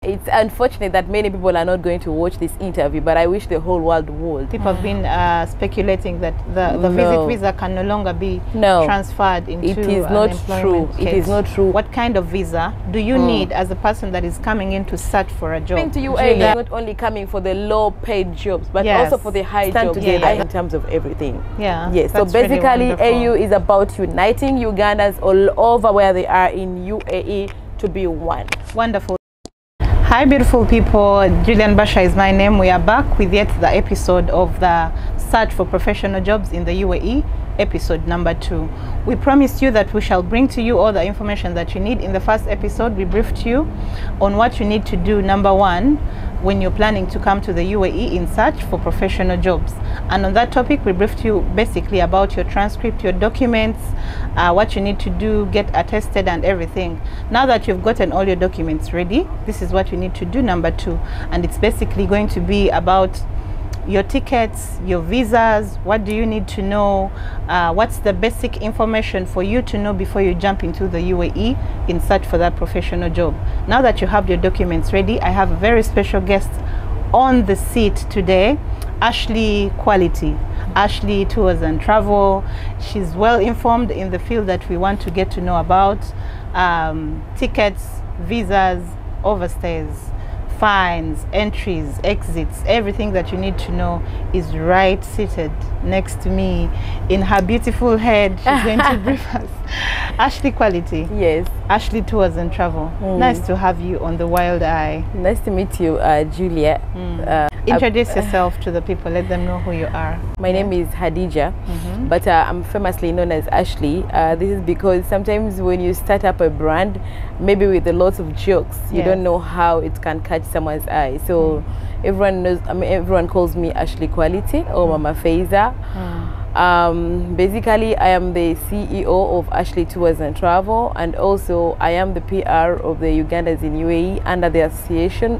it's unfortunate that many people are not going to watch this interview, but I wish the whole world would. People have been speculating that the visit visa can no longer be transferred into it is not true. It is not true. What kind of visa do you need as a person that is coming in to search for a job? Coming to UAE, not only coming for the low paid jobs, but also for the high jobs in terms of everything. Yes. So basically, AU is about uniting Ugandans all over where they are in UAE to be one. Wonderful. Hi beautiful people, Julian Basha is my name. We are back with yet the episode of the search for professional jobs in the UAE, episode number 2. We promised you that we shall bring to you all the information that you need. In the first episode, we briefed you on what you need to do, number 1, when you're planning to come to the UAE in search for professional jobs. And on that topic, we briefed you basically about your transcript, your documents, what you need to do, get attested and everything. Now that you've gotten all your documents ready, this is what you need to do, number 2. And it's basically going to be about your tickets, your visas, what do you need to know, what's the basic information for you to know before you jump into the UAE in search for that professional job. Now that you have your documents ready, I have a very special guest on the seat today, Ashley Quality. Ashley Tours and Travel. She's well informed in the field that we want to get to know about, tickets, visas, overstays, fines, entries, exits, everything that you need to know is right seated next to me in her beautiful head. She's going to brief us. Ashley Quality. Yes. Ashley Tours and Travel. Nice to have you on the Wild Eye. Nice to meet you, Julia. Introduce yourself to the people. Let them know who you are. My name is Hadija, but I'm famously known as Ashley. This is because sometimes when you start up a brand, maybe with a lot of jokes, you don't know how it can catch someone's eye. So everyone knows. I mean, everyone calls me Ashley Quality or Mama Faiza. Basically, I am the CEO of Ashley Tours and Travel, and also I am the PR of the Ugandans in UAE under the association.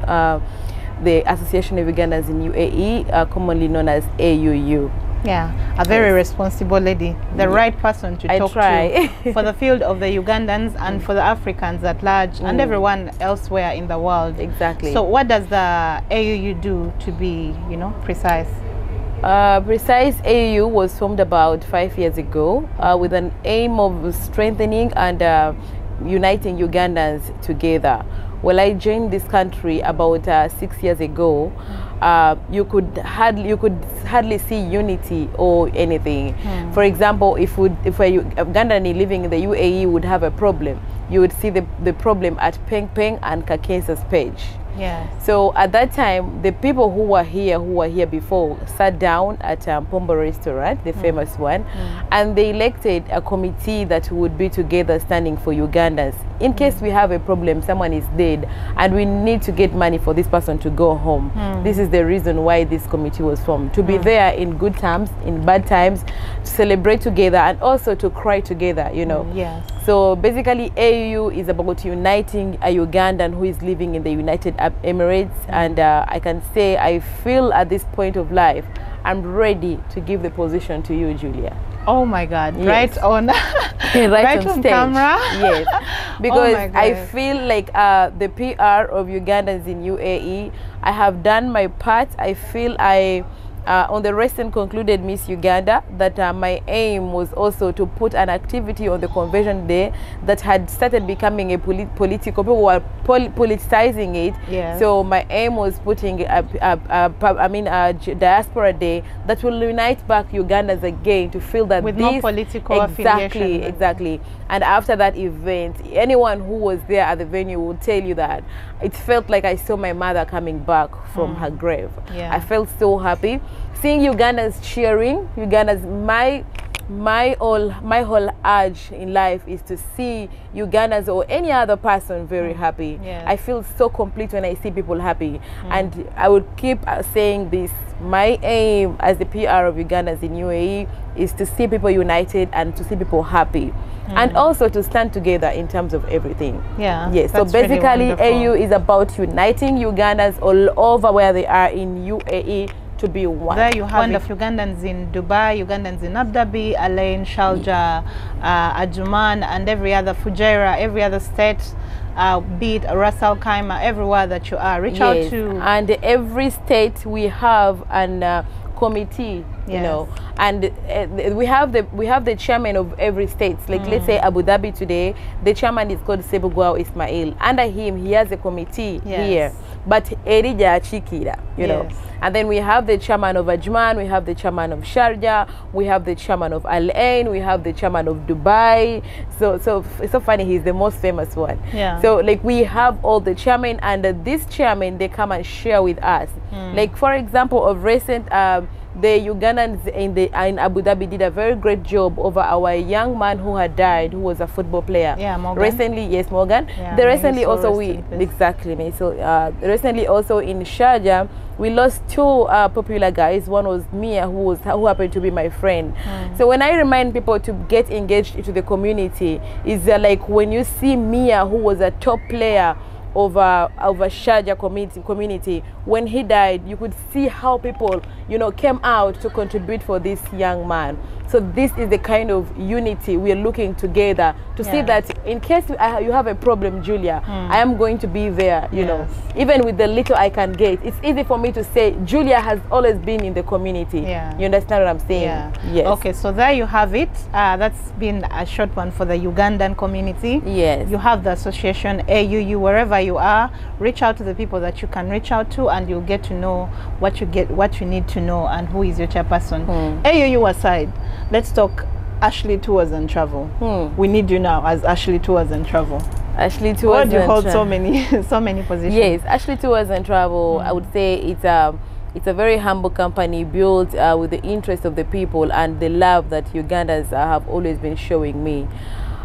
The Association of Ugandans in UAE, commonly known as AUU. Yeah, a very responsible lady, the right person to talk to for the field of the Ugandans and for the Africans at large and everyone elsewhere in the world. Exactly. So what does the AUU do, to be, precise? Precise AUU was formed about 5 years ago with an aim of strengthening and uniting Ugandans together. Well, I joined this country about 6 years ago. You could hardly see unity or anything. For example, if a Ugandan living in the UAE would have a problem, you would see the problem at Peng Peng and Kakensa's page. So at that time, the people who were here before, sat down at Pombo restaurant, the famous one, and they elected a committee that would be together standing for Ugandans. In case we have a problem, someone is dead, and we need to get money for this person to go home. This is the reason why this committee was formed, to be there in good times, in bad times, to celebrate together, and also to cry together, So basically, AUU is about uniting a Ugandan who is living in the United Emirates, and I can say I feel at this point of life I'm ready to give the position to you, Julia. Oh my God! Right on, right on stage. Camera. Yes, because I feel like the PR of Ugandans in UAE, I have done my part. I feel on the recent concluded Miss Uganda that my aim was also to put an activity on the convention day that had started becoming a political, people were politicizing it. So my aim was putting a diaspora day that will unite back Ugandans again, to feel that with no political affiliation. Exactly. And after that event, anyone who was there at the venue will tell you that it felt like I saw my mother coming back from her grave. I felt so happy seeing Ugandans cheering. Ugandans, my whole urge in life is to see Ugandans or any other person very happy. I feel so complete when I see people happy, and I would keep saying this. My aim as the PR of Ugandans in UAE is to see people united and to see people happy, and also to stand together in terms of everything. So basically, really AU is about uniting Ugandans all over where they are in UAE to be one. There you have Ugandans in Dubai, Ugandans in Abu Dhabi, Alain, Sharjah, Ajuman, and every other Fujairah, every other state. be it Russell, Kaima, everywhere that you are. Reach out to. And every state we have an committee, you know, and we have the chairman of every state. Like let's say Abu Dhabi today, the chairman is called Sebugwao Ismail. Under him, he has a committee here, but Erija Chikira, you know. And then we have the chairman of Ajman, we have the chairman of Sharjah, we have the chairman of Al Ain, we have the chairman of Dubai. So it's so funny, he's the most famous one. So like we have all the chairmen, and this chairman, they come and share with us. Like for example, of recent, the Ugandans in Abu Dhabi did a very great job over our young man who had died, who was a football player. Morgan. Recently, yes, Morgan. Recently also recently also in Sharjah, we lost two popular guys. One was Mia, who happened to be my friend. So when I remind people to get engaged into the community, is like when you see Mia, who was a top player over Sharjah community, when he died, you could see how people, you know, came out to contribute for this young man. So this is the kind of unity we are looking together to see that in case you have a problem, Julia, I am going to be there, you know, even with the little I can get. It's easy for me to say Julia has always been in the community. You understand what I'm saying? Yes. Okay, so there you have it. That's been a short one for the Ugandan community. You have the association AUU wherever you are. Reach out to the people that you can reach out to, and you'll get to know what you need to know and who is your chairperson. AUU aside, let's talk Ashley Tours and Travel. We need you now as Ashley Tours and Travel. Ashley Tours. Why do you hold so many positions? Yes, Ashley Tours and Travel. I would say it's a very humble company built with the interest of the people and the love that Ugandans have always been showing me.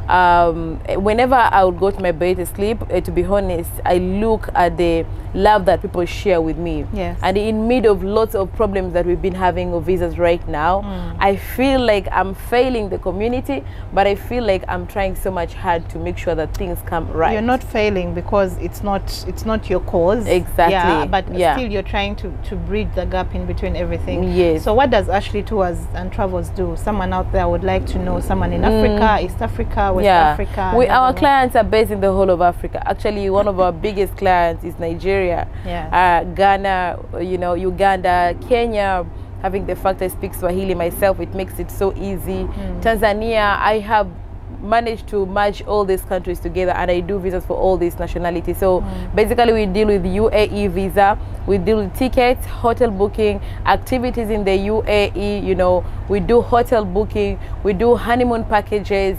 Whenever I would go to my bed to sleep, to be honest, I look at the love that people share with me. And in mid of lots of problems that we've been having of visas right now, I feel like I'm failing the community, but I feel like I'm trying so much hard to make sure that things come right. You're not failing because it's not your cause. But still you're trying to bridge the gap in between everything. So what does Ashley Tours and Travels do? Someone out there would like to know, someone in Africa, East Africa, West Africa. Our clients are based in the whole of Africa. Actually, one of our biggest clients is Nigeria, Ghana, you know, Uganda, Kenya. Having the fact I speak Swahili myself, it makes it so easy. Tanzania, I have managed to merge all these countries together, and I do visas for all these nationalities. So basically we deal with UAE visa, we deal with tickets, hotel booking, activities in the UAE, you know, we do hotel booking, we do honeymoon packages,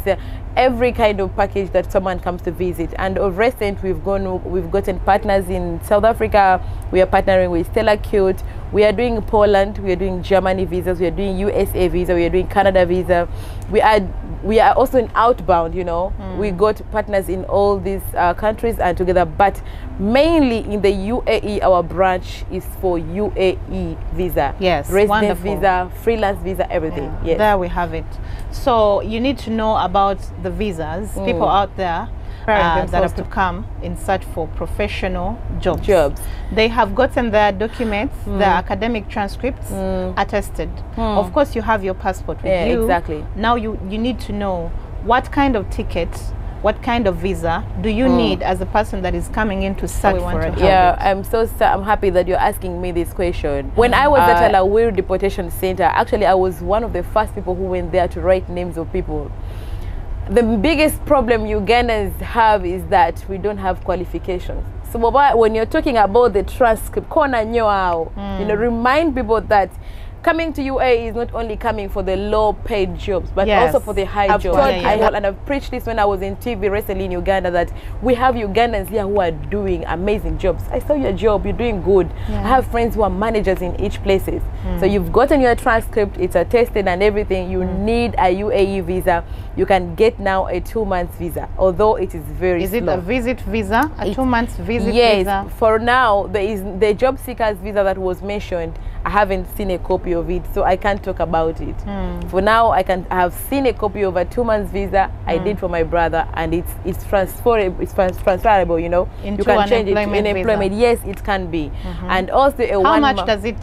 every kind of package that someone comes to visit. And of recent, we've gotten partners in South Africa. We are partnering with Stella Cute. We are doing Poland. We are doing Germany visas. We are doing USA visa. We are doing Canada visa. We are also in outbound. You know, we got partners in all these countries and together. But mainly in the UAE, our branch is for UAE visa. Resident visa, freelance visa, everything. There we have it. So you need to know about the visas. People out there that have to come in search for professional jobs. They have gotten their documents, their academic transcripts attested. Of course, you have your passport with you. Now you need to know what kind of ticket, what kind of visa do you need as a person that is coming in to search for a job? I'm happy that you're asking me this question. When I was at Alawiri Deportation Center, actually I was one of the first people who went there to write names of people. The biggest problem Ugandans have is that we don't have qualifications. So when you're talking about the transcript, you know, remind people that coming to UAE is not only coming for the low-paid jobs, but also for the high jobs. And I've preached this when I was in TV recently in Uganda, that we have Ugandans here who are doing amazing jobs. I saw your job, you're doing good. I have friends who are managers in each places. So you've gotten your transcript, it's attested and everything. You need a UAE visa. You can get now a 2-month visa, although it is very slow. Is it a visit visa, a 2-month visit visa? Yes, for now, there is the job seekers visa that was mentioned. I haven't seen a copy of it, so I can't talk about it. For now, I have seen a copy of a 2 months visa I did for my brother, and it's transferable. It's transferable. You know, into you can change it in visa. employment. Yes, it can be. And also how much does it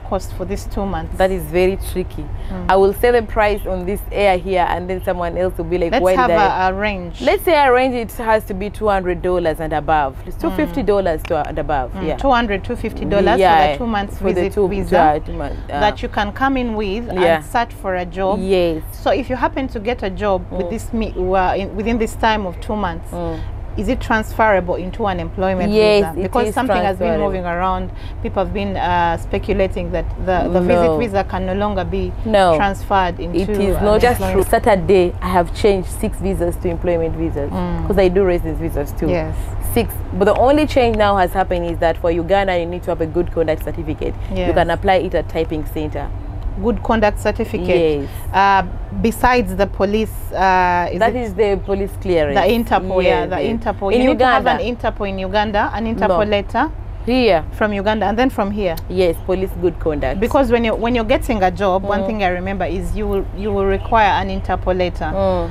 cost for this 2 months? That is very tricky. I will say the price on this air here, and then someone else will be like, let's have a range. Let's say a range, it has to be $200 and above. It's $250 and above. Yeah, $200, $250 for the 2 months visit visa that you can come in with and search for a job. Yes. So if you happen to get a job with this within this time of 2 months, is it transferable into an employment visa? Because something has been moving around. People have been speculating that the visit visa can no longer be transferred into. It is not just true. Saturday, I have changed 6 visas to employment visas because I do residence visas too. Yes. 6. But the only change now has happened is that for Uganda, you need to have a good conduct certificate. Yes. You can apply it at typing center. Good conduct certificate. Yes. Besides the police, that is the police clearance. The Interpol, the Interpol. You need to have an Interpol in Uganda, an Interpol letter here from Uganda, and then from here. Yes, police good conduct. Because when you're getting a job, one thing I remember is you will require an Interpol letter.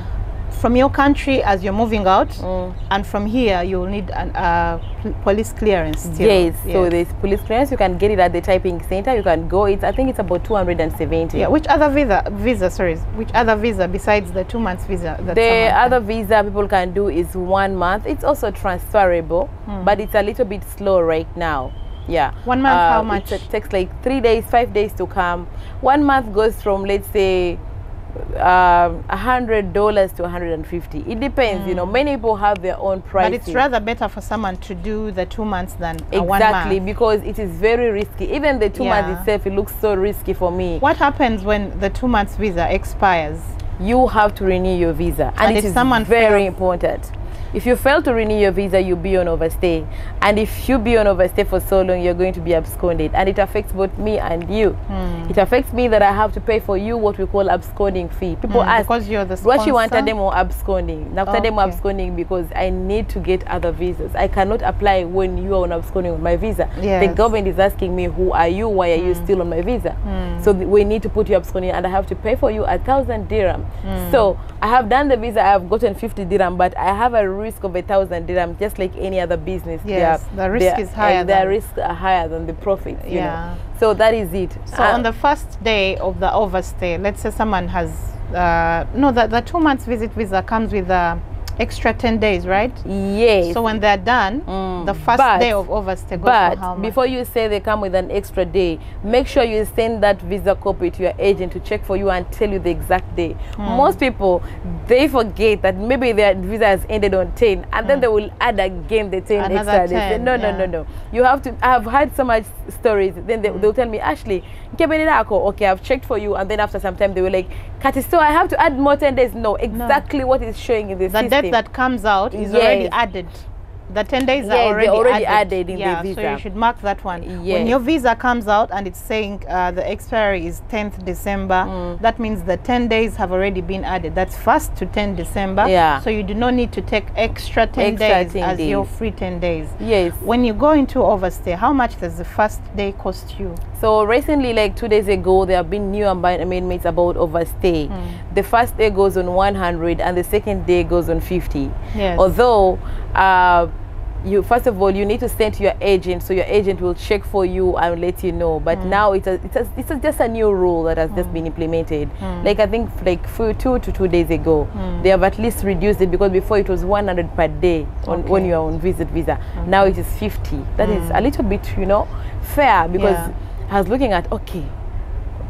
From your country as you're moving out, and from here you will need a police clearance still. Yes, so there's police clearance. You can get it at the typing center. You can go. I think it's about 270. Yeah. Which other visa besides the 2 months visa? The other visa people can do is 1 month. It's also transferable, but it's a little bit slow right now. Yeah. 1 month, how much? It takes like 3 days, 5 days to come. 1 month goes from, let's say, $100 to $150. It depends, you know. Many people have their own price. But it's rather better for someone to do the 2 months than a 1 month. Exactly, because it is very risky. Even the 2 months itself, it looks so risky for me. What happens when the 2 months visa expires? You have to renew your visa, and it is very important. If you fail to renew your visa, you'll be on overstay. And if you be on overstay for so long, you're going to be absconded. And it affects both me and you. It affects me that I have to pay for you what we call absconding fee. People ask, because you're the sponsor? what you want them or absconding? Now, them absconding because I need to get other visas. I cannot apply when you are on absconding on my visa. Yes. The government is asking me, who are you? Why are you still on my visa? So we need to put you absconding, and I have to pay for you 1,000 dirham. So I have done the visa, I have gotten 50 dirham, but I have a risk of 1,000 dirham, just like any other business. Yes, the risk is higher. The risks are higher than the profits. You know? So that is it. So on the first day of the overstay, let's say someone has the 2 months visit visa comes with extra 10 days, right? Yes. So when they're done, the first day of overstay goes for how much? Before you say they come with an extra day, make sure you send that visa copy to your agent to check for you and tell you the exact day. Most people, they forget that maybe their visa has ended on 10, and then they will add again the 10 extra days. No. You have to. I have heard so much stories. Then they'll tell me, Ashley, okay, I've checked for you, and then after some time they were like, Kati, so I have to add more 10 days. No, exactly what is showing in the system. The date that comes out is already added. The 10 days are already added in the visa. So you should mark that one. When your visa comes out and it's saying the expiry is 10th December, that means the 10 days have already been added. That's 1st to 10 December. So you do not need to take extra 10 days as your free 10 days. Yes. When you go into overstay, how much does the first day cost you? So recently, like 2 days ago, there have been new amendments about overstay. The first day goes on 100 and the second day goes on 50. Yes. Although first of all, you need to send to your agent, so your agent will check for you and let you know. But now it's just a new rule that has just been implemented. Like I think like 2 to 2 days ago, they have at least reduced it, because before it was 100 per day when you are on visit visa. Now it is 50. That is a little bit, you know, fair, because I was looking at, okay,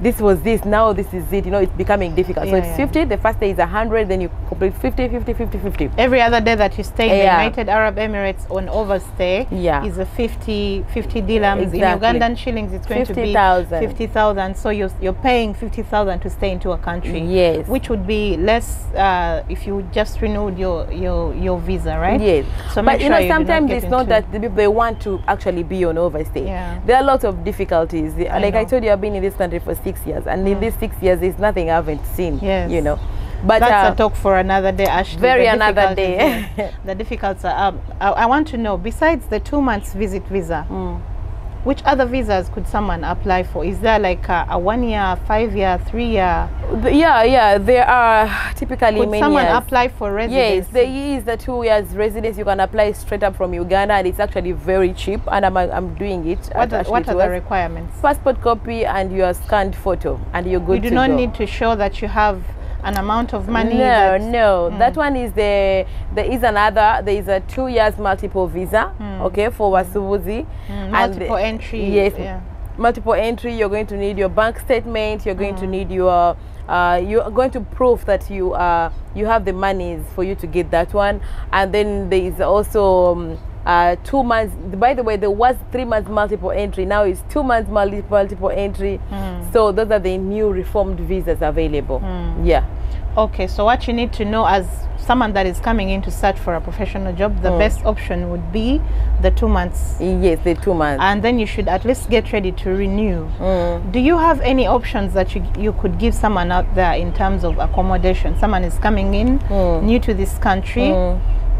this was this, now this is it, you know, it's becoming difficult. So it's 50, the first day is 100, then you complete 50, 50, 50, 50. Every other day that you stay in the United Arab Emirates on overstay is a 50 dirhams. Exactly. In Ugandan shillings, it's going to be 50,000. So you're paying 50,000 to stay into a country. Yes. Which would be less if you just renewed your visa, right? Yes. So but you know, sometimes it's not that the people, they want to actually be on overstay. There are lots of difficulties. Like I told you, I've been in this country for 6 years, and in these 6 years there's nothing I haven't seen. You know, but that's a talk for another day, Ashley. Another day. The difficulties are I want to know, besides the 2 months visit visa, Which other visas could someone apply for? Is there like a 1 year, 5 year, 3 year? Yeah, there are typically Could many someone years. apply for residency? Yes, there is the 2 years residence. You can apply straight up from Uganda, and it's actually very cheap. And I'm doing it. What are the requirements? Passport copy and your scanned photo, and you're good to go. You do not need to show that you have an amount of money. No, that one is there is a 2 years multiple visa, okay, for Wasubuzi. Multiple entry. Yes, multiple entry. You're going to need your bank statement. You're going to need your you're going to prove that you have the monies for you to get that one. And then there is also 2 months. By the way, there was 3 months multiple entry. Now it's 2 months multiple entry. So those are the new reformed visas available. Yeah. Okay, so what you need to know as someone that is coming in to search for a professional job, the best option would be the 2 months. Yes, the 2 months. And then you should at least get ready to renew. Do you have any options that you could give someone out there in terms of accommodation? Someone is coming in new to this country.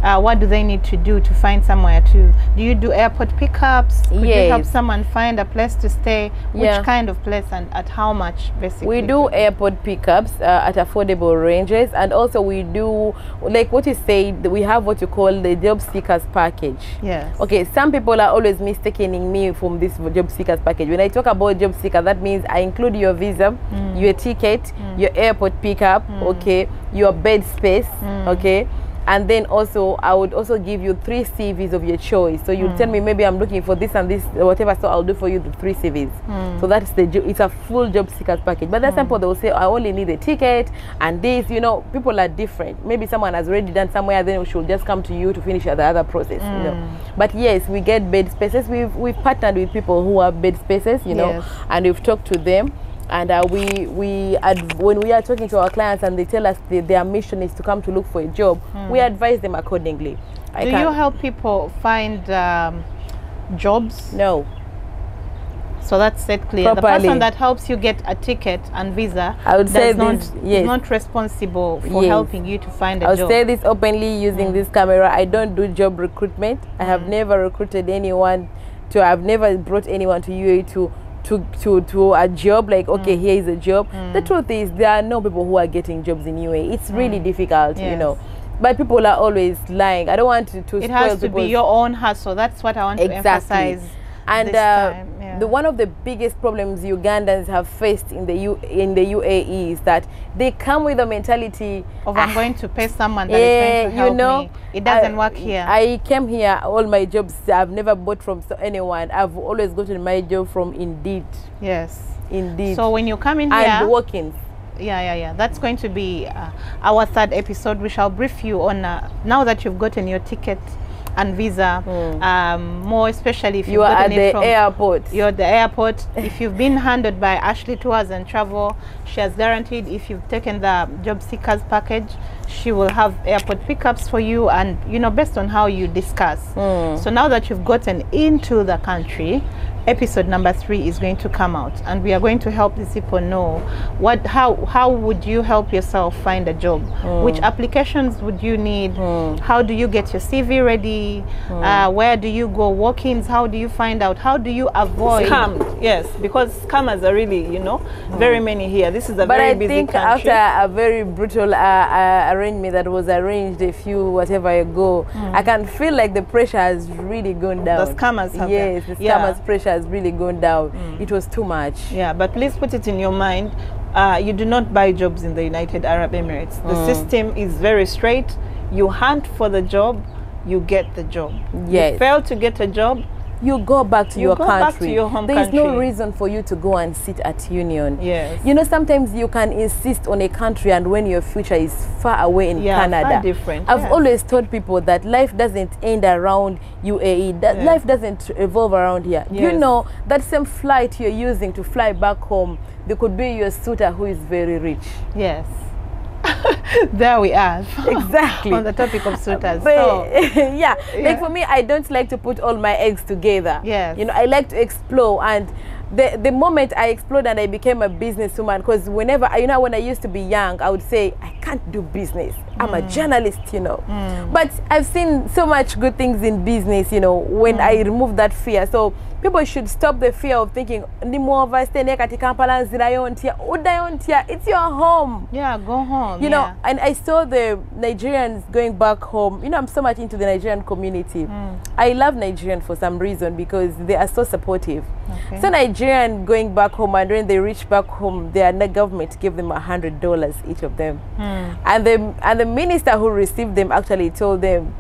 What do they need to do to find somewhere to? Do you do airport pickups? Could you help someone find a place to stay? Which kind of place and at how much, basically? We do airport pickups at affordable ranges, and also we do, like what you said, we have what you call the job seekers package. Yes. Okay, some people are always mistaking me from this job seekers package. When I talk about job seeker, that means I include your visa, your ticket, your airport pickup, okay, your bed space, okay. And then also I would also give you 3 CVs of your choice. So you tell me maybe I'm looking for this and this, whatever, so I'll do for you the 3 CVs. So that's it's a full job seekers package. But there's some people that will say I only need a ticket and this, you know, people are different. Maybe someone has already done somewhere, then we should just come to you to finish the other process, you know. But yes, we get bed spaces. We've partnered with people who have bed spaces, you know, and we've talked to them. And when we are talking to our clients and they tell us their mission is to come to look for a job, we advise them accordingly. Do you help people find jobs? No. So that's set clear. Properly. The person that helps you get a ticket and visa, I would say is not responsible for helping you to find a job. I'll say this openly using this camera. I don't do job recruitment. I have never recruited anyone I've never brought anyone to UAE to a job, like okay, here is a job. The truth is there are no people who are getting jobs in UAE. It's really difficult, you know, but people are always lying. I don't want to it has to be your own hustle. That's what I want to emphasize. And one of the biggest problems Ugandans have faced in the UAE is that they come with a mentality of I'm going to pay someone that is going to help me. It doesn't work here. I came here, all my jobs, I've never bought from anyone. I've always gotten my job from Indeed. Yes. Indeed. So when you come in here... And walk-ins. Yeah. That's going to be our 3rd episode. We shall brief you on, now that you've gotten your ticket and visa, more especially if you are at the airport. You're at the airport. If you've been handled by Ashley Tours and Travel, she has guaranteed if you've taken the job seekers package, she will have airport pickups for you, and you know, based on how you discuss. So now that you've gotten into the country, episode number 3 is going to come out, and we are going to help these people know how would you help yourself find a job, which applications would you need, how do you get your CV ready, where do you go walk-ins, how do you find out, how do you avoid scams? Yes, because scammers are really, you know, very many here. This is a very busy country. But I think after a very brutal arrangement that was arranged a few whatever ago, I can feel like the pressure has really gone down. The scammers have the scammers pressure has really gone down. It was too much. Yeah, but please put it in your mind, you do not buy jobs in the United Arab Emirates. The system is very straight. You hunt for the job, you get the job. Yes. You fail to get a job, you go back to your country. Back to your home there country. Is no reason for you to go and sit at union. Yes. You know, sometimes you can insist on a country and when your future is far away in Canada. Far different. I've always told people that life doesn't end around UAE. That life doesn't evolve around here. You know, that same flight you're using to fly back home, there could be your suitor who is very rich. Yes. There we are. Exactly. On the topic of suitors. Like for me, I don't like to put all my eggs together. Yes. You know, I like to explore, and the moment I exploded and I became a businesswoman, because whenever, you know, when I used to be young, I would say, I can't do business. I'm a journalist, you know. But I've seen so much good things in business, you know, when I removed that fear. So people should stop the fear of thinking, it's your home. Yeah, go home. You know, and I saw the Nigerians going back home. You know, I'm so much into the Nigerian community. I love Nigerian for some reason because they are so supportive. Okay. So Nigerian going back home, and when they reach back home, their government gave them $100 each of them. And the minister who received them actually told them,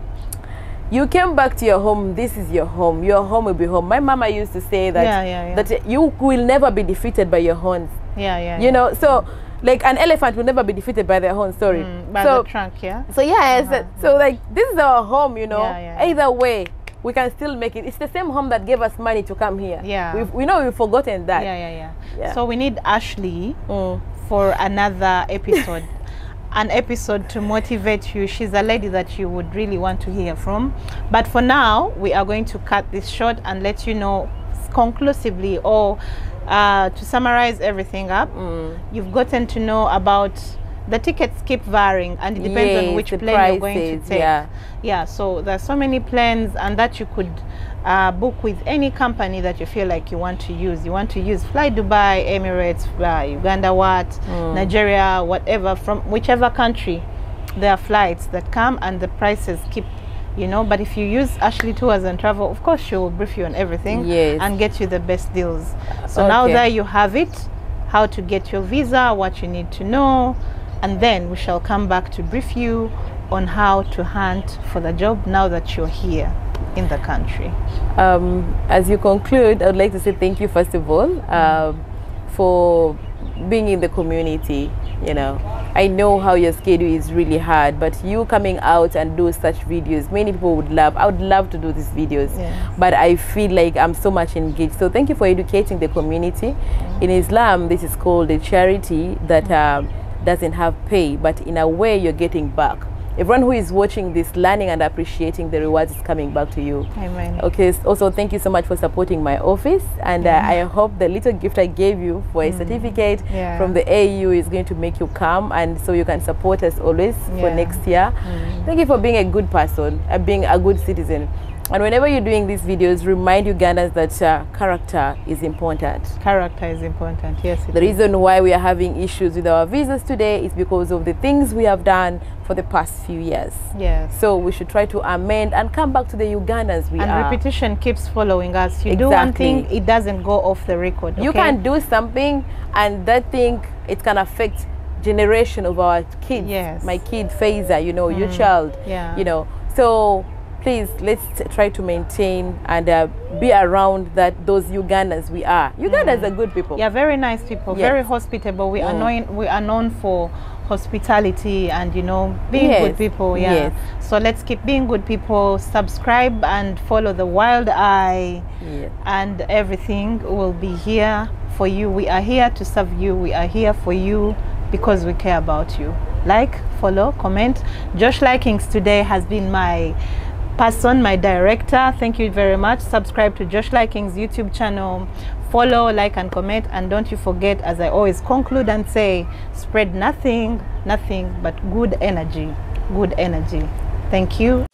you came back to your home, this is your home will be home. My mama used to say that that you will never be defeated by your horns. You know, so like an elephant will never be defeated by their horns, sorry. By the trunk, So so like this is our home, you know. Either way, we can still make it. It's the same home that gave us money to come here. We know we've forgotten that. So we need Ashley for another episode. An episode to motivate you. She's a lady that you would really want to hear from. But for now, we are going to cut this short and let you know conclusively, or to summarize everything up, you've gotten to know about the tickets keep varying, and it depends on which plane you're going to take. So there's so many planes, and that you could book with any company that you feel like you want to use. You want to use Fly Dubai, Emirates, Uganda, Nigeria, whatever, from whichever country, there are flights that come and the prices keep, you know. But if you use Ashley Tours and Travel, of course she will brief you on everything and get you the best deals. So now there you have it, how to get your visa, what you need to know, and then we shall come back to brief you on how to hunt for the job now that you're here in the country. As you conclude, I would like to say thank you first of all for being in the community. You know, I know how your schedule is really hard, but you coming out and do such videos, many people would love. I would love to do these videos, but I feel like I'm so much engaged. So thank you for educating the community. In Islam, this is called a charity that doesn't have pay, but in a way you're getting back. Everyone who is watching this, learning and appreciating the rewards is coming back to you. Amen. Okay, also thank you so much for supporting my office, and I hope the little gift I gave you for a certificate from the AU is going to make you come, and so you can support us always for next year. Thank you for being a good person, being a good citizen. And whenever you're doing these videos, remind Ugandans that character is important. Character is important, yes. The reason why we are having issues with our visas today is because of the things we have done for the past few years. Yes. So we should try to amend and come back to the Ugandans we are. And repetition keeps following us. You do one thing, it doesn't go off the record. You can do something, and that thing, it can affect generation of our kids. Yes. My kid, Faiza, you know, your child. You know, so please, let's try to maintain and be around those Ugandans we are. Ugandans are good people. Yeah, very nice people, very hospitable. We are known for hospitality and, you know, being good people. So let's keep being good people. Subscribe and follow the Wild Eye, and everything will be here for you. We are here to serve you. We are here for you because we care about you. Like, follow, comment. Josh Likings today has been my person, my director. Thank you very much. Subscribe to Josh Likings YouTube channel. Follow, like, and comment. And don't you forget, as I always conclude and say, spread nothing but good energy. Good energy. Thank you.